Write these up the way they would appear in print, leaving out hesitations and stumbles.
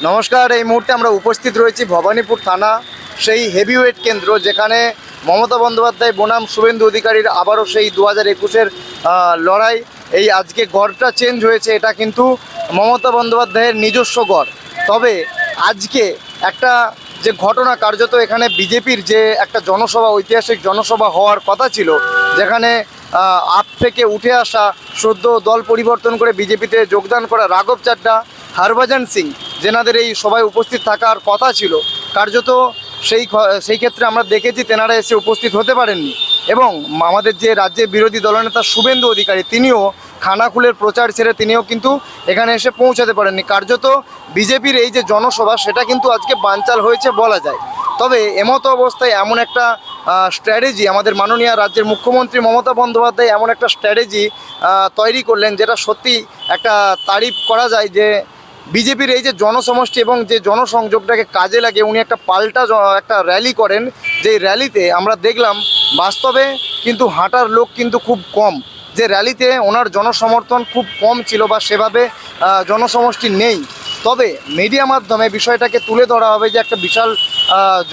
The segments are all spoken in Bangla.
নমস্কার। এই মুহূর্তে আমরা উপস্থিত রয়েছি ভবানীপুর থানা, সেই হেভিওয়েট কেন্দ্র যেখানে মমতা বন্দ্যোপাধ্যায় বনাম শুভেন্দু অধিকারীর আবারও সেই 2021-এর লড়াই। এই আজকে গড়টা চেঞ্জ হয়েছে, এটা কিন্তু মমতা বন্দ্যোপাধ্যায়ের নিজস্ব গড়। তবে আজকে একটা যে ঘটনা, কার্যত এখানে বিজেপির যে একটা জনসভা, ঐতিহাসিক জনসভা হওয়ার কথা ছিল, যেখানে আপ থেকে উঠে আসা সদ্য দল পরিবর্তন করে বিজেপিতে যোগদান করা রাঘব চাড্ডা, হরভজন সিং, যেনাদের এই সভায় উপস্থিত থাকার কথা ছিল, কার্যত সেই ক্ষেত্রে আমরা দেখেছি তেনারা এসে উপস্থিত হতে পারেননি। এবং আমাদের যে রাজ্যের বিরোধী দলনেতা শুভেন্দু অধিকারী, তিনিও খানাকুলের প্রচার ছেড়ে তিনিও কিন্তু এখানে এসে পৌঁছাতে পারেননি। কার্যত বিজেপির এই যে জনসভা, সেটা কিন্তু আজকে বানচাল হয়েছে বলা যায়। তবে এমতো অবস্থায় এমন একটা স্ট্র্যাটেজি আমাদের মাননীয় রাজ্যের মুখ্যমন্ত্রী মমতা বন্দ্যোপাধ্যায় এমন একটা স্ট্র্যাটেজি তৈরি করলেন, যেটা সত্যি একটা তারিফ করা যায়। যে বিজেপির এই যে জনসমষ্টি এবং যে জনসংযোগটাকে কাজে লাগে উনি একটা পাল্টা একটা র্যালি করেন। যেই র্যালিতে আমরা দেখলাম বাস্তবে কিন্তু হাঁটার লোক কিন্তু খুব কম, যে র্যালিতে ওনার জনসমর্থন খুব কম ছিল বা সেভাবে জনসমষ্টি নেই। তবে মিডিয়া মাধ্যমে বিষয়টাকে তুলে ধরা হবে যে একটা বিশাল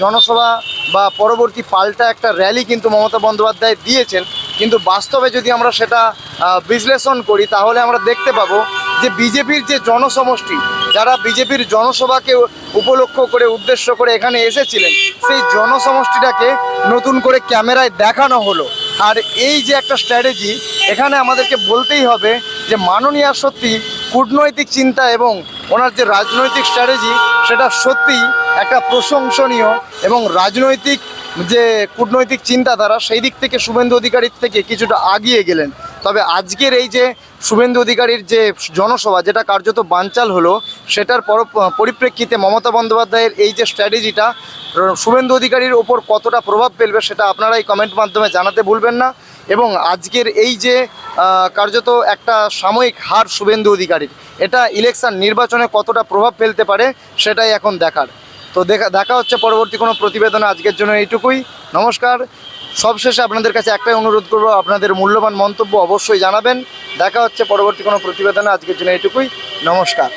জনসভা বা পরবর্তী পাল্টা একটা র্যালি কিন্তু মমতা বন্দ্যোপাধ্যায় দিয়েছেন। কিন্তু বাস্তবে যদি আমরা সেটা বিশ্লেষণ করি, তাহলে আমরা দেখতে পাবো যে বিজেপির যে জনসমষ্টি, যারা বিজেপির জনসভাকে উপলক্ষ করে উদ্দেশ্য করে এখানে এসেছিলেন, সেই জনসমষ্টিটাকে নতুন করে ক্যামেরায় দেখানো হলো। আর এই যে একটা স্ট্র্যাটেজি, এখানে আমাদেরকে বলতেই হবে যে মাননীয় সত্যি কূটনৈতিক চিন্তা এবং ওনার যে রাজনৈতিক স্ট্র্যাটেজি, সেটা সত্যিই একটা প্রশংসনীয়। এবং রাজনৈতিক যে কূটনৈতিক চিন্তাধারা, সেই দিক থেকে শুভেন্দু অধিকারীর থেকে কিছুটা আগিয়ে গেলেন। তবে আজকের এই যে শুভেন্দু অধিকারীর যে জনসভা, যেটা কার্যত বানচাল হলো, সেটার পরিপ্রেক্ষিতে মমতা বন্দ্যোপাধ্যায়ের এই যে স্ট্র্যাটেজিটা শুভেন্দু অধিকারীর ওপর কতটা প্রভাব ফেলবে, সেটা আপনারাই কমেন্ট মাধ্যমে জানাতে ভুলবেন না। এবং আজকের এই যে কার্যত একটা সাময়িক হার শুভেন্দু অধিকারীর, এটা ইলেকশন নির্বাচনে কতটা প্রভাব ফেলতে পারে, সেটাই এখন দেখার। তো দেখা হচ্ছে পরবর্তী কোনো প্রতিবেদনে। আজকের জন্য এইটুকুই। নমস্কার। সবশেষে আপনাদের কাছে একটাই অনুরোধ করব, আপনাদের মূল্যবান মন্তব্য অবশ্যই জানাবেন। দেখা হচ্ছে পরবর্তী কোনো প্রতিবেদনে। আজকের জন্য এইটুকুই। নমস্কার।